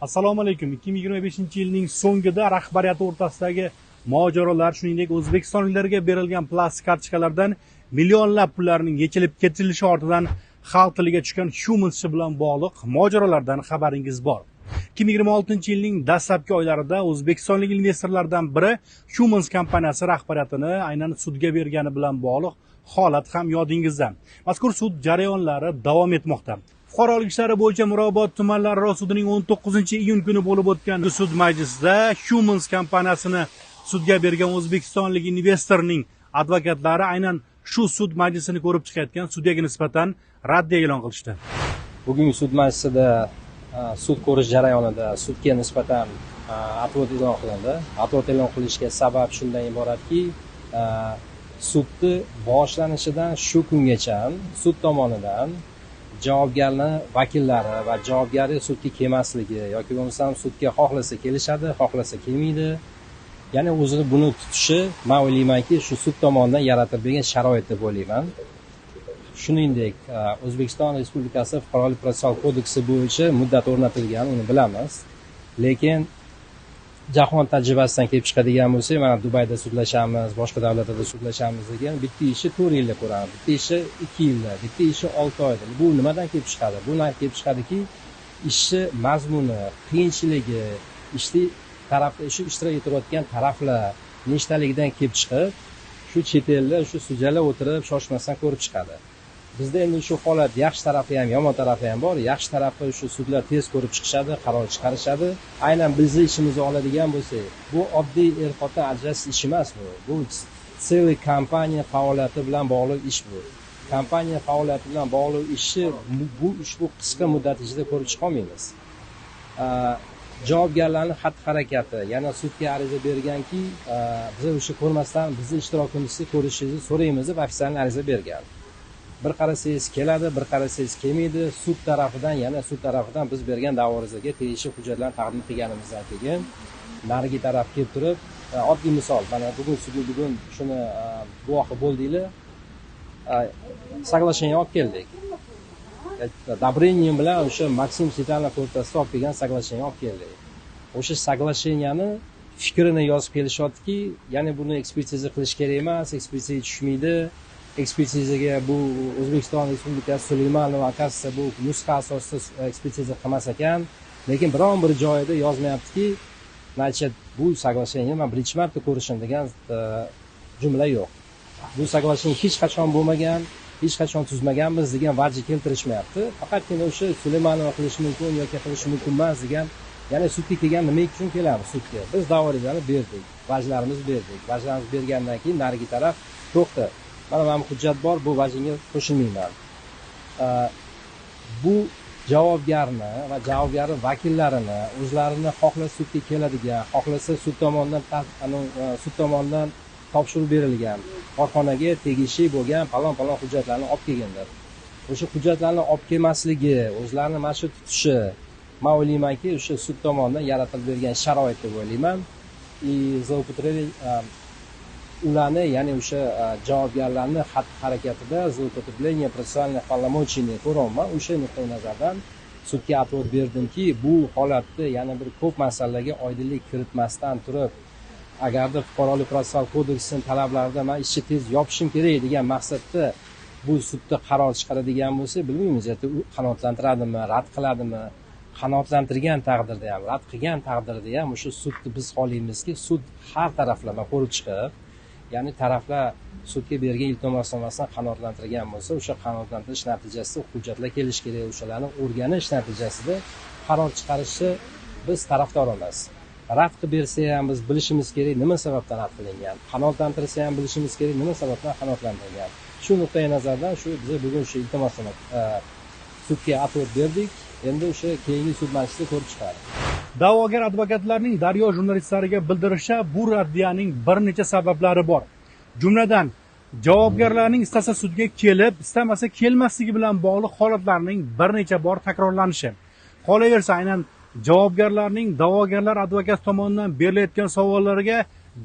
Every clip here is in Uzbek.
Assalomu alaykum. 2025-yilning so'ngida rahbariyati o'rtasidagi mojarolar, shuningdek o'zbekistonliklarga berilgan plastik kartochkalardan millionlab pullarning yechilib ketilishi ortidan xalq tiliga tushgan Humans bilan bog'liq mojarolardan xabaringiz bor. 2026-yilning dastlabki oylarida o'zbekistonlik investorlardan biri Humans kompaniyasi rahbariyatini aynan sudga bergani bilan bog'liq holat ham yodingizda. Mazkur sud jarayonlari davom etmoqda. Fuqarolik ishlari bo'yicha Mirobod tumanlararo sudining 19-iyun kuni bo'lib o'tgan sud majlisida Humans kompaniyasini sudga bergan o'zbekistonlik investorning advokatlari aynan shu sud majlisini ko'rib chiqayotgan sudyaga nisbatan raddiya e'lon qilishdi. Bugungi sud majlisida sud ko'rish jarayonida sudga nisbatan atvod e'lon qilindi. Atvod e'lon qilishga sabab shundan iboratki, sudni boshlanishidan shu kungacha sud tomonidan javobgarning vakillari va javobgari sudga kelmasligi yoki bo'lmasam sudga xohlasa kelishadi, xohlasa kelmaydi. Ya'ni o'zini buni tutishi, men o'ylaymanki, shu sud tomonidan yaratib bergan sharoit deb o'ylayman. Shuningdek, O'zbekiston Respublikasi Fuqarolik protsessual kodeksi bo'yicha muddat o'rnatilgan, uni bilamiz. Lekin jahon tajribasidan kelib chiqadigan bo'lsak, mana Dubayda sudlashamiz, boshqa davlatlarda sudlashamiz degan, bitta ishi 4 yilda ko'ramiz, bitta ishi 2 yilda, bitta ishi 6 oyda. Bu nimadan kelib chiqadi? Bundan kelib chiqadiki, ishni mazmuni, qiyinchiligi, ishtirok etayotgan taraflar nechtaligidan kelib chiqib, shu chet elda shu sudyalar o'tirib shoshmasdan ko'rib chiqadi. Bizda endi shu holat yaxshi tarafi ham, yomon tarafi ham bor. Yaxshi tarafi shu sudlar tez ko'rib chiqishadi, qaror chiqarishadi. Aynan bizni ishimizni oladigan bo'lsak, bu oddiy er-xotin ajratish ish emas bu. Bu sel kompaniya faoliyati bilan bog'liq ish bu. Kompaniya faoliyati bilan bog'liq ishni bu ushbu qisqa muddat ichida ko'rib chiqa olmaymiz. Javobgarlarning xatti-harakati, yana sudga ariza berganki, biz o'sha ko'rmasdan bizni ishtirokimizni ko'rishingizni so'raymiz deb ofitsial ariza bergan. Bir qarasangiz keladi, bir qarasangiz kelmaydi. Sud tarafidan biz bergan da'vo arizaga tegishli hujjatlarni taqdim qilganimizdan keyin narigi taraf kelib turib, oddiy misol, mana bugun shuni guvohi bo'ldinglar. Соглашение olib keldik. Добрением bilan o'sha Maksim Setanov o'rtasida olib kelgan соглашение olib keldik. O'sha соглашениеni fikrini yozib kelishyaptiki, ya'ni buni ekspertiza qilish kerak emas, ekspertizaga tushmaydi. Ekspertizaga bu O'zbekiston Respublikasi Suleymanova akasida bu nusxa asosida ekspertiza qilmas ekan, lekin biron bir joyida yozmayaptiki, значит, bu соглашение men birinchi marta ko'rishim degan jumla yo'q. Bu соглашение hech qachon bo'lmagan, hech qachon tuzmaganmiz degan vajh keltirishmayapti. Faqatgina o'sha Suleymanova qilishi mumkin yoki qilishi mumkin emas degan, ya'ni sudga kelgan nima uchun kelamiz sudga? Biz da'volarimizni berdik, vajhlarimizni berdik. Vajhlarimizni bergandan keyin narigi taraf to'xta. Mana hujjat bor, bu vajhga qo'shilmayman. Bu javobgarni va javobgar vakillarini o'zlarini xohlasa sudga keladigan, xohlasa sud tomonidan topshiriq berilgan korxonaga tegishli bo'lgan palon hujjatlarni olib kelganlar. O'sha hujjatlarni olib kelmasligi, o'zlarini mana shu tutishi, men o'ylaymanki, o'sha sud tomonidan yaratib bergan sharoit deb o'ylayman. Ularni, ya'ni o'sha javobgarlarni xatti-harakatida zloupotreblение protsessuальных полномочий ko'raman. O'sha nuqtai nazardan sudga atvod berdimki, bu holatda yana bir ko'p masalalarga oydinlik kiritmasdan turib, agarda fuqarolik protsessual kodeksining talablarida men ishni tez yopishim kerak degan maqsadda bu sudda qaror chiqaradigan bo'lsa, bilmaymiz, qanoatlantiradimi, rad qiladimi. Qanoatlantirgan taqdirda ham, rad qilgan taqdirda ham o'sha sudni biz xohlaymizki, sud har taraflama ko'rib chiqib, ya'ni taraflar sudga bergan iltimosnomasini qanoatlantirgan bo'lsa, o'sha qanoatlantirish natijasida hujjatlar kelish kerak, o'shalarni o'rganish natijasida qaror chiqarishni biz tarafdorimiz. Rad qilib bersa ham biz bilishimiz kerak, nima sababdan rad qilingan. Qanoatlantirsa ham bilishimiz kerak, nima sababdan qanoatlantirilgan. Shu nuqtai nazardan shu biz bugun shu iltimosnoma sudga atvod berdik. Endi o'sha keyingi sud majlisida ko'rib chiqadi. Da'vogar advokatlarning Daryo jurnalistlariga bildirishicha, bu raddiyaning bir necha sabablari bor. Jumladan, javobgarlarning istasa sudga kelib, istamasa kelmasligi bilan bog'liq holatlarning bir necha bor takrorlanishi. Qolaversa, aynan javobgarlarning da'vogarlar advokat tomonidan berilayotgan savollariga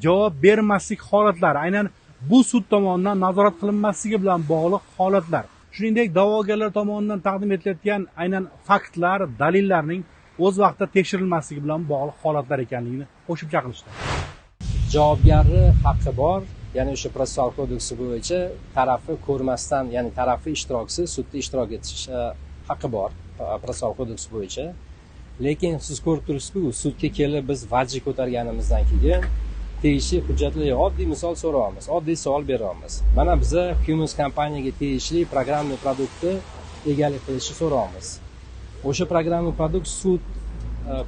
javob bermaslik holatlari, aynan bu sud tomonidan nazorat qilinmasligi bilan bog'liq holatlar. Shuningdek, da'vogarlar tomonidan taqdim etilayotgan aynan faktlar, dalillarning o'z vaqtida tekshirilmasligi bilan bog'liq holatlar ekanligini qo'shib chaqirishdi. Javobgarni haqqi bor, ya'ni o'sha protsessual kodeksi bo'yicha tarafi ko'rmasdan, ya'ni tarafi ishtirokchisi sudda ishtirok etish haqqi bor protsessual kodeks bo'yicha. Lekin siz ko'rib turibsizku, sudga kelib biz vajji ko'targanimizdan keyin tegishli hujjatlarga oddiy misol so'raymiz, oddiy savol beramiz. Mana biza Cummins kompaniyaga tegishli programma produktni egalik qilishni so'raymiz. O'sha programma produkt sud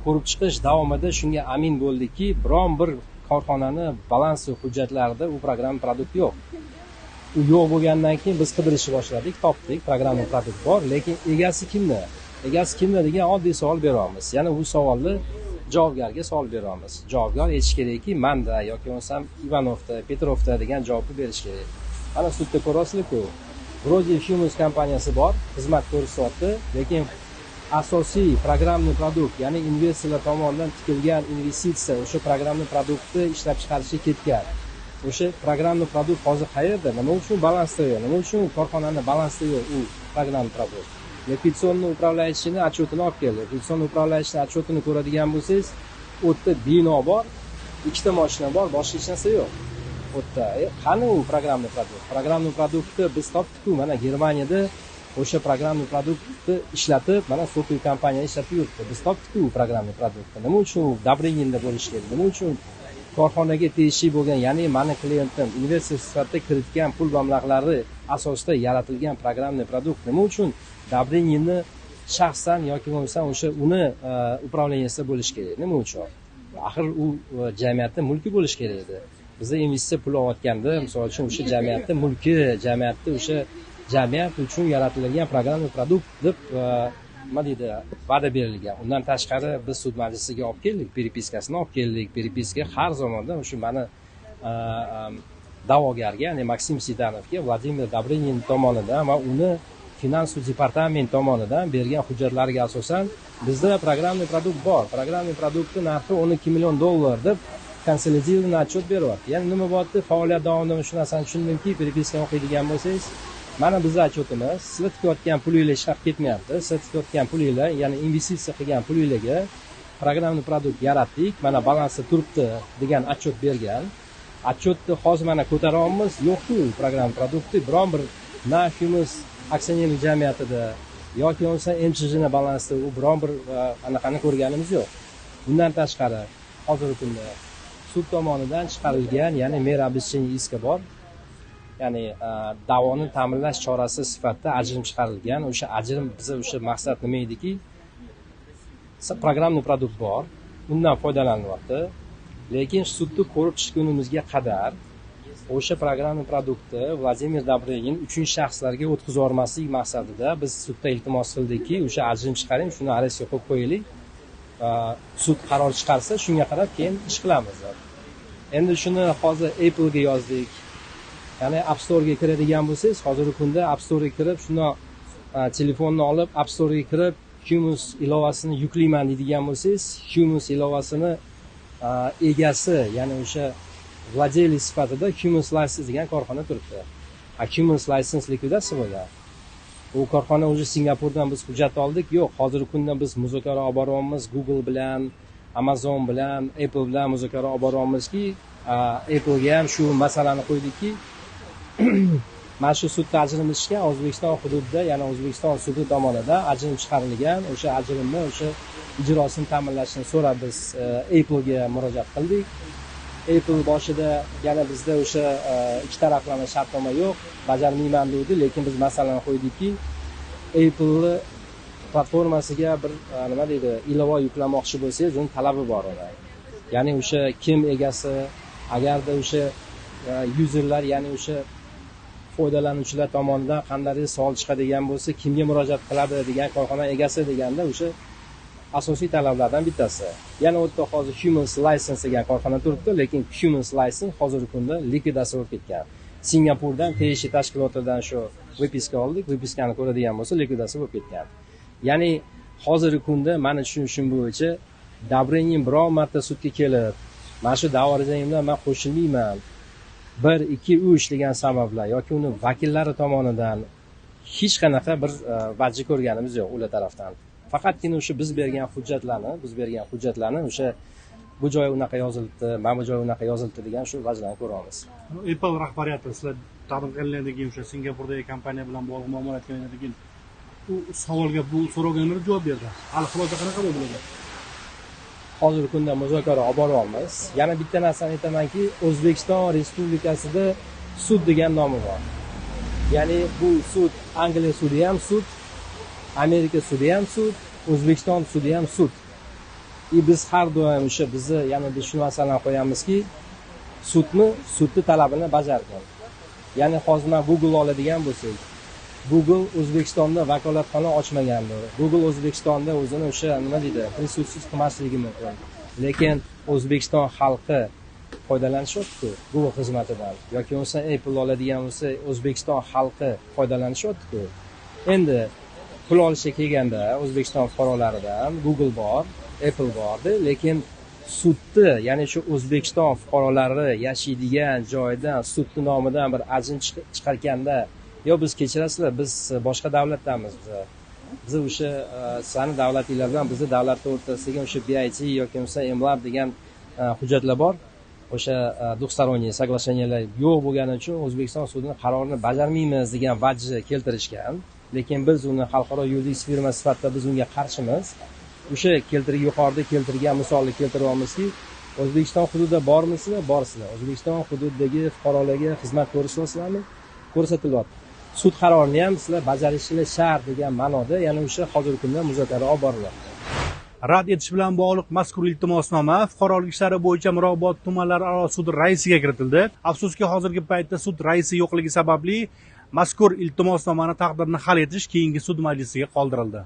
ko'rib chiqish davomida shunga amin bo'ldiki, biron bir korxonani balansi hujjatlarida u programma produkt yo'q. U yo'q bo'lgandan keyin biz qidirishni boshladik, topdik, programma produkt bor, lekin egasi kimda? Egasi kimda degan oddiy savol beramiz. Ya'ni bu savolni javobgarga savol beramiz. Javobgar aytish kerakki, manda yoki bo'lmasam Ivanovda, Petrovda degan javobni berish kerak. Mana sudda ko'rasizlar-ku. Vроде Cummins kompaniyasi bor, xizmat ko'rsatyapti, lekin asosiy programma produkt, ya'ni investorlar tomonidan tikilgan investitsiya o'sha programma produktni ishlab chiqarishga ketgan. O'sha programma produkt hozir qayerda? Nima uchun balansda yo'q? Nima uchun korxonani balansda yo'q u programma produkt? Repetisionniy upravляющийni отчетini olib keldi. Repetisionniy upravляющийni отчетini ko'radigan bo'lsangiz, u yerda bino bor, ikkita mashina bor, boshqa hech narsa yo'q. U yerda qani u programma produkt? Programma produktni biz topdik-ku, mana Germaniyada o'sha programma produktni ishlatib, mana Sotuy kompaniya ishlatib yuribdi. Biz topdik-ku u programma produktni. Nima uchun u Добрынинda bo'lishi kerak? Nima uchun korxonaga tegishli bo'lgan, ya'ni mani klientim investor sifatida kiritgan pul mablag'lari asosida yaratilgan programma produkt nima uchun Добрынинni shaxsan yoki bo'lmasa o'sha uni upravleniyasida bo'lishi kerak? Nima uchun? Axir u jamiyatning mulki bo'lishi kerak edi. Bizda investitsiya pul olayotganda, misol uchun o'sha jamiyatning mulki, jamiyatda o'sha jamiyat uchun yaratilgan programma produkt deb nima deydi, va'da berilgan. Undan tashqari biz sud majlisiga olib keldik, peripiskasini olib keldik. Peripiska har zamonda o'sha mani da'vogarga, ya'ni Maksim Sidanovga Vladimir Добрынин tomonidan va uni Finansiy departament tomonidan bergan hujjatlarga asosan bizda programma produkt bor. Programma produktning narxi 12 million dollar deb konsolidированный отчет beryapti. Ya'ni nima bo'lyapti? Faoliyat davomida shu narsani tushundimki, peripiskani o'qiydigan bo'lsangiz, mana bizning отчетimiz, sizlar tikayotgan pulinglar ishlab ketmayapti. Sizlar tikayotgan pulinglar, ya'ni investitsiya qilgan pulinglarga programma produkt yaratdik, mana balansda turibdi degan отчет bergan. Отчетni hozir mana ko'taryapmiz, yo'q-ku programma produkti biron bir na Cummins aksionerlik jamiyatida yoki bo'lmasa MCHni balansda u biron bir anaqani ko'rganimiz yo'q. Bundan tashqari hozirgi kunda sud tomonidan chiqarilgan, ya'ni mera обещания iska bor. Ya'ni da'voni ta'minlash chorasi sifatida ajrim chiqarilgan. O'sha ajrim biza o'sha maqsad nima ediki, programma produkt bor, undan foydalanyapti. Lekin sudni ko'rib chiqqunimizga qadar o'sha programma produktni Vladimir Добрынин uchinchi shaxslarga o'tkazib yubormaslik maqsadida biz sudda iltimos qildikki, o'sha ajrim chiqaring, shuni arestga qo'yib qo'yaylik. Sud qaror chiqarsa, shunga qarab keyin ish qilamiz. Endi shuni hozir Apple ga yozdik. Ya'ni App Store ga kiradigan bo'lsangiz, hozirgi kunda App Store ga kirib, shuni telefonni olib App Store ga kirib, Cummins ilovasini yuklayman deydigan bo'lsangiz, Cummins ilovasini egasi, ya'ni o'sha vладелец sifatida Cummins License degan korxona turibdi. Cummins License likvidatsiya bo'lgan. U korxona o'zi Singapurdan biz hujjat oldik. Yo'q, hozirgi kunda biz muzokara olib boryapmiz Google bilan, Amazon bilan, Apple bilan muzokara olib boryapmizki, Apple ga ham shu masalani qo'ydikki, mana shu sudda ajrim ishga O'zbekiston hududida, ya'ni O'zbekiston sudi tomonidan ajrim chiqarilgan. O'sha ajrimni, o'sha ijrosini ta'minlashni so'rab biz Apple ga murojaat qildik. Apple boshida yana bizda o'sha ikki taraflama shartnoma yo'q, bajarmayman dedi, lekin biz masalani qo'ydikki, Apple platformasiga bir nima deydi, ilova yuklamoqchi bo'lsangiz, uni talabi bor edi. Ya'ni o'sha kim egasi, agarda o'sha userlar, ya'ni o'sha foydalanuvchilar tomonidan qandaydir savol chiqadigan bo'lsa, kimga murojaat qiladi degan korxona egasi deganda o'sha asosiy talablardan bittasi. Yana o'tda hozir Cummins License degan korxona turibdi, lekin Cummins License hozirgi kunda likvidatsiya bo'lib ketgan. Singapurdan tegishli tashkilotlardan shu vipiska oldik, vipiskani ko'radigan bo'lsa likvidatsiya bo'lib ketgan. Ya'ni hozirgi kunda meni tushunishim bo'yicha Добрынин biror marta sudga kelib, mana shu da'vorimdan men qo'shilmayman, 1, 2, 3 degan sabablar yoki uni vakillari tomonidan hech qanaqa bir vajji ko'rganimiz yo'q ular tarafdan. faqatgina o'sha biz bergan hujjatlarni o'sha bu joyi unaqa yozilibdi, mana bu joyi unaqa yozilibdi degan shu vajdan ko'ramiz. Apple rahbariyati sizlar taqdim qilingandan keyin o'sha Singapurdagi kompaniya bilan bog'liq muomala etgandan keyin u savolga bu so'rovga javob berdi. Hali xulosa qanaqa bo'ladi? Hozirgi kunda muzokara olib boryapmiz. Yana bitta narsani aytamanki, O'zbekiston Respublikasida sud degan nomi bor. Ya'ni bu sud, Angliya sudi ham sud, Amerika sudi ham sud, O'zbekiston sudi ham sud. Biz har doim o'sha bizni yana biz shu masalani qo'yamizki, sudni talabini bajargan. Ya'ni hozir men Google oladigan bo'lsak, Google O'zbekistonda vakolatxona ochmagandir. Google O'zbekistonda o'zini o'sha nima deydi, prisutsiz qilmasligi mumkin. Lekin O'zbekiston xalqi foydalanishyapti Google xizmatidan. Yoki bo'lmasa Apple oladigan bo'lsa, O'zbekiston xalqi foydalanishyapti. Endi pul olishga kelganda O'zbekiston fuqarolaridan Google bor, Apple bordi, lekin sudni, ya'ni shu O'zbekiston fuqarolari yashaydigan joydan sudni nomidan bir ajin chiqarganda, yo biz kechirasizlar, biz boshqa davlatdamiz. Biz o'sha sizlarni davlatinglar bilan bizni davlatlar o'rtasidagi o'sha BIT yoki bo'lmasa MLAB degan hujjatlar bor. O'sha двухсторонние соглашениялар yo'q bo'lgani uchun O'zbekiston sudining qarorini bajarmaymiz degan vajni keltirishgan. Lekin biz uni xalqaro yuridik firma sifatida biz unga qarshimiz. O'sha yuqorida keltirgan misolni keltiryapmizki, O'zbekiston hududida bormisizlar? Borsizlar. O'zbekiston hududidagi fuqarolarga xizmat ko'rsatyapsizlarmi? Ko'rsatilyapti. Sud qarorini ham sizlar bajarishingiz shart degan ma'noda, ya'ni o'sha hozirgi kunda muzokara olib borilyapti. Rad etish bilan bog'liq mazkur iltimosnoma fuqarolik ishlari bo'yicha Mirobod tumanlararo sudi raisiga kiritildi. Afsuski, hozirgi paytda sud raisi yo'qligi sababli mazkur iltimosnomani taqdirini hal etish keyingi sud majlisiga qoldirildi.